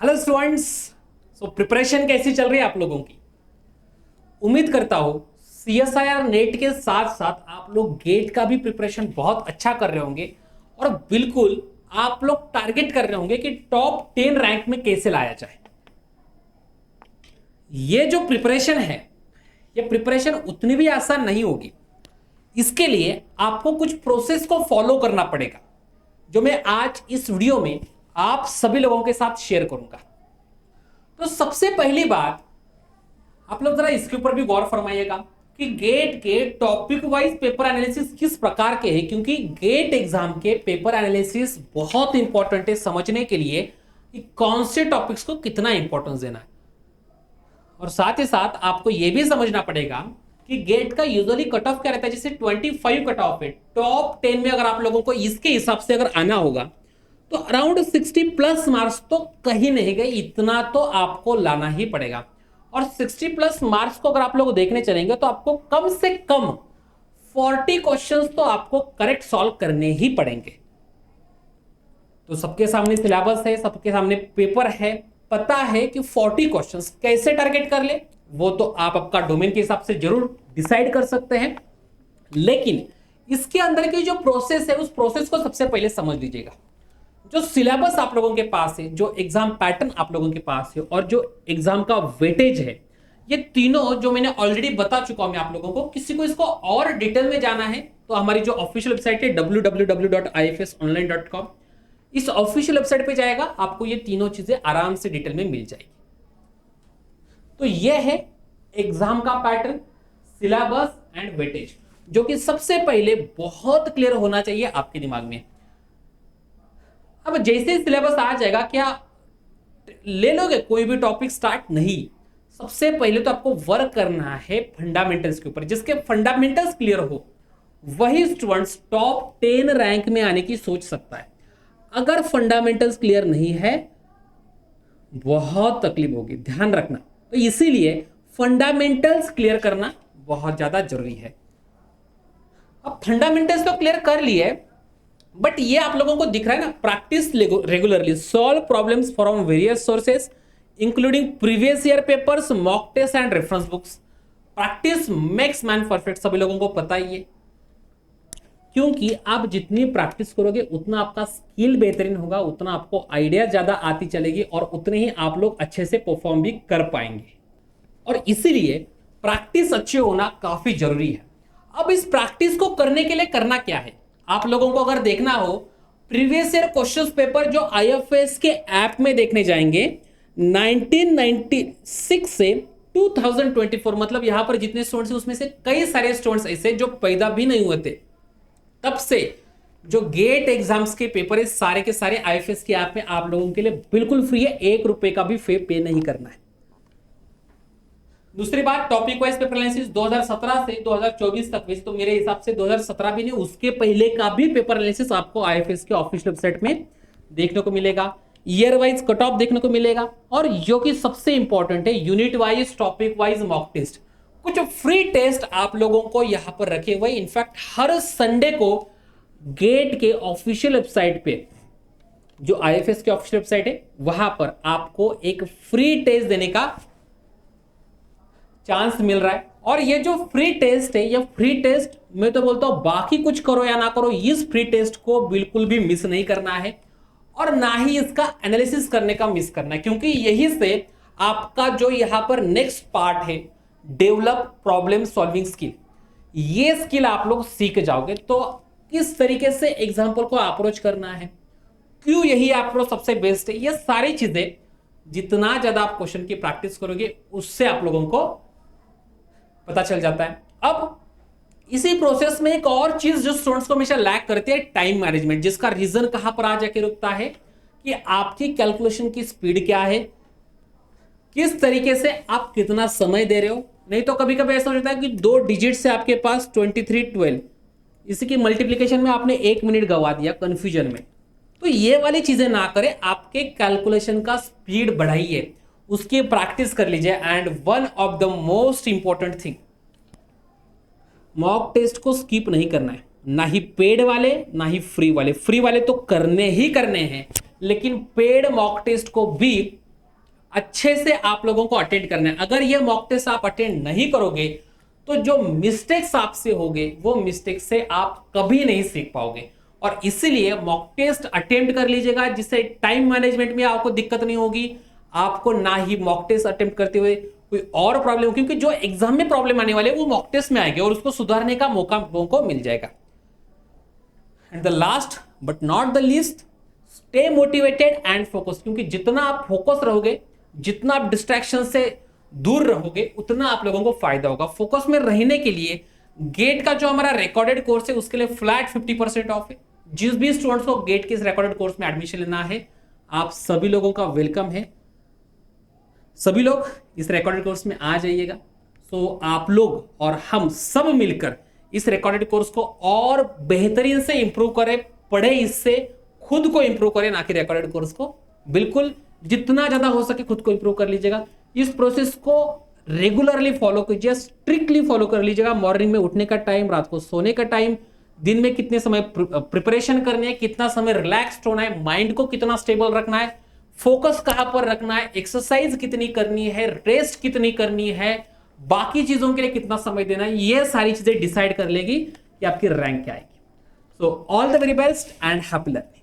Hello students. Preparation कैसी चल रही है आप लोगों की? उम्मीद करता हूं सीएसआईआर नेट के साथ साथ आप लोग गेट का भी प्रिपरेशन बहुत अच्छा कर रहे होंगे और बिल्कुल आप लोग टारगेट कर रहे होंगे कि टॉप 10 रैंक में कैसे लाया जाए। ये जो प्रिपरेशन है, ये प्रिपरेशन उतनी भी आसान नहीं होगी। इसके लिए आपको कुछ प्रोसेस को फॉलो करना पड़ेगा, जो मैं आज इस वीडियो में आप सभी लोगों के साथ शेयर करूंगा। तो सबसे पहली बात, आप लोग जरा इसके ऊपर भी गौर फरमाइएगा कि गेट के टॉपिक वाइज पेपर एनालिसिस किस प्रकार के हैं, क्योंकि गेट एग्जाम के पेपर एनालिसिस बहुत इंपॉर्टेंट है समझने के लिए कि कौन से टॉपिक्स को कितना इंपॉर्टेंस देना है। और साथ ही साथ आपको यह भी समझना पड़ेगा कि गेट का यूजुअली कट ऑफ क्या रहता है। जैसे 25 कट ऑफ है, टॉप 10 में अगर आप लोगों को इसके हिसाब से अगर आना होगा तो अराउंड 60 प्लस मार्क्स तो कहीं नहीं गए, इतना तो आपको लाना ही पड़ेगा। और 60 प्लस मार्क्स को अगर आप लोग देखने चलेंगे तो आपको कम से कम 40 क्वेश्चंस तो आपको करेक्ट सॉल्व करने ही पड़ेंगे। तो सबके सामने सिलेबस है, सबके सामने पेपर है, पता है कि 40 क्वेश्चंस कैसे टारगेट कर ले, वो तो आप आपका डोमेन के हिसाब से जरूर डिसाइड कर सकते हैं। लेकिन इसके अंदर की जो प्रोसेस है, उस प्रोसेस को सबसे पहले समझ लीजिएगा। जो सिलेबस आप लोगों के पास है, जो एग्जाम पैटर्न आप लोगों के पास है और जो एग्जाम का वेटेज है, ये तीनों जो मैंने ऑलरेडी बता चुका हूं मैं आप लोगों को। किसी को इसको और डिटेल में जाना है तो हमारी जो ऑफिशियल वेबसाइट है www.ifsonline.com, इस ऑफिशियल वेबसाइट पे जाएगा, आपको ये तीनों चीजें आराम से डिटेल में मिल जाएगी। तो ये है एग्जाम का पैटर्न, सिलेबस एंड वेटेज, जो कि सबसे पहले बहुत क्लियर होना चाहिए आपके दिमाग में। अब जैसे ही सिलेबस आ जाएगा, क्या ले लोगे कोई भी टॉपिक स्टार्ट? नहीं, सबसे पहले तो आपको वर्क करना है फंडामेंटल्स के ऊपर। जिसके फंडामेंटल्स क्लियर हो वही स्टूडेंट्स टॉप 10 रैंक में आने की सोच सकता है। अगर फंडामेंटल्स क्लियर नहीं है, बहुत तकलीफ होगी, ध्यान रखना। तो इसीलिए फंडामेंटल्स क्लियर करना बहुत ज्यादा जरूरी है। अब फंडामेंटल्स तो क्लियर कर लिए, बट ये आप लोगों को दिख रहा है ना, practice regularly, solve problems from various sources including previous year papers, mock test and reference books. Practice makes man perfect, सभी लोगों को पता ही है। क्योंकि आप जितनी प्रैक्टिस करोगे उतना आपका स्किल बेहतरीन होगा, उतना आपको आइडिया ज्यादा आती चलेगी और उतने ही आप लोग अच्छे से परफॉर्म भी कर पाएंगे। और इसीलिए प्रैक्टिस अच्छी होना काफी जरूरी है। अब इस प्रैक्टिस को करने के लिए करना क्या है, आप लोगों को अगर देखना हो प्रीवियस ईयर क्वेश्चंस पेपर जो आईएफएस के ऐप में देखने जाएंगे 1996 से 2024, मतलब यहां पर जितने स्टूडेंट्स हैं उसमें से कई सारे स्टूडेंट्स ऐसे जो पैदा भी नहीं हुए थे, तब से जो गेट एग्जाम्स के पेपर है सारे के सारे आईएफएस के ऐप में आप लोगों के लिए बिल्कुल फ्री है, 1 रुपए का भी फी पे नहीं करना है। दूसरी बात, टॉपिक वाइज पेपर एनालिसिस 2017 से 2024 तक, वैसे तो मेरे हिसाब से 2017 भी नहीं, उसके पहले का भी पेपर एनालिसिस आपको आईएफएस के ऑफिशियल वेबसाइट में देखने को मिलेगा। ईयर वाइज कट ऑफ देखने को मिलेगा और जो कि सबसे इंपॉर्टेंट है, unit wise, topic wise mock test, कुछ फ्री टेस्ट आप लोगों को यहां पर रखे हुए। इनफैक्ट हर संडे को गेट के ऑफिशियल वेबसाइट पे, जो आईएफएस की ऑफिशियल वेबसाइट है, वहां पर आपको एक फ्री टेस्ट देने का चांस मिल रहा है। और ये जो फ्री टेस्ट है, ये फ्री टेस्ट मैं तो बोलता हूं बाकी कुछ करो या ना करो, इस फ्री टेस्ट को बिल्कुल भी मिस नहीं करना है और ना ही इसका एनालिसिस करने का मिस करना है, क्योंकि यही से आपका जो यहां पर नेक्स्ट पार्ट है, डेवलप प्रॉब्लम सॉल्विंग स्किल, ये स्किल आप लोग सीख जाओगे। तो किस तरीके से एग्जाम्पल को अप्रोच करना है, क्यों यही अप्रोच सबसे बेस्ट है, ये सारी चीजें जितना ज्यादा आप क्वेश्चन की प्रैक्टिस करोगे उससे आप लोगों को पता चल जाता है। अब इसी प्रोसेस में एक और चीज जो स्टूडेंट्स को हमेशा लैक करती है, टाइम मैनेजमेंट, जिसका रीजन कहां पर आ जाके रुकता है कि आपकी कैलकुलेशन की स्पीड क्या है, किस तरीके से आप कितना समय दे रहे हो। नहीं तो कभी कभी ऐसा हो जाता है कि 2 डिजिट से आपके पास 2312, इसी की मल्टीप्लीकेशन में आपने 1 मिनट गवा दिया कंफ्यूजन में। तो ये वाली चीजें ना करें, आपके कैलकुलेशन का स्पीड बढ़ाइए, उसकी प्रैक्टिस कर लीजिए। And one of the most important thing, mock test को स्किप नहीं करना है, ना ही पेड वाले ना ही फ्री वाले। फ्री वाले तो करने ही करने हैं, लेकिन पेड मॉक टेस्ट को भी अच्छे से आप लोगों को अटेंड करना है। अगर ये मॉक टेस्ट आप अटेंड नहीं करोगे तो जो मिस्टेक्स आपसे होंगे वो मिस्टेक्स से आप कभी नहीं सीख पाओगे। और इसीलिए मॉक टेस्ट अटेम्प्ट कर लीजिएगा, जिससे टाइम मैनेजमेंट में आपको दिक्कत नहीं होगी, आपको ना ही मॉक टेस्ट अटेम्प्ट करते हुए कोई और प्रॉब्लम, क्योंकि जो एग्जाम में प्रॉब्लम आने वाले वो मॉक टेस्ट में आएंगे और उसको सुधारने का मौका को मिल जाएगा। And the last but not the least, stay motivated and focus, क्योंकि जितना आप फोकस रहोगे, जितना आप डिस्ट्रैक्शन से दूर रहोगे, उतना आप लोगों को फायदा होगा। फोकस में रहने के लिए गेट का जो हमारा रिकॉर्डेड कोर्स है उसके लिए फ्लैट 50% ऑफ है। जिस भी स्टूडेंट्स को गेट के इस रिकॉर्डेड कोर्स में एडमिशन लेना है, आप सभी लोगों का वेलकम है। सभी लोग इस रिकॉर्डेड कोर्स में आ जाइएगा। सो आप लोग और हम सब मिलकर इस रिकॉर्डेड कोर्स को और बेहतरीन से इंप्रूव करें, पढ़े इससे, खुद को इंप्रूव करें, ना कि रिकॉर्डेड कोर्स को। बिल्कुल जितना ज्यादा हो सके खुद को इंप्रूव कर लीजिएगा। इस प्रोसेस को रेगुलरली फॉलो कीजिए, स्ट्रिक्टली फॉलो कर लीजिएगा। मॉर्निंग में उठने का टाइम, रात को सोने का टाइम, दिन में कितने समय प्रिपरेशन करनी है, कितना समय रिलैक्स्ड होना है, माइंड को कितना स्टेबल रखना है, फोकस कहां पर रखना है, एक्सरसाइज कितनी करनी है, रेस्ट कितनी करनी है, बाकी चीजों के लिए कितना समय देना है, ये सारी चीजें डिसाइड कर लेगी कि आपकी रैंक क्या आएगी। So all the very best and happy learning.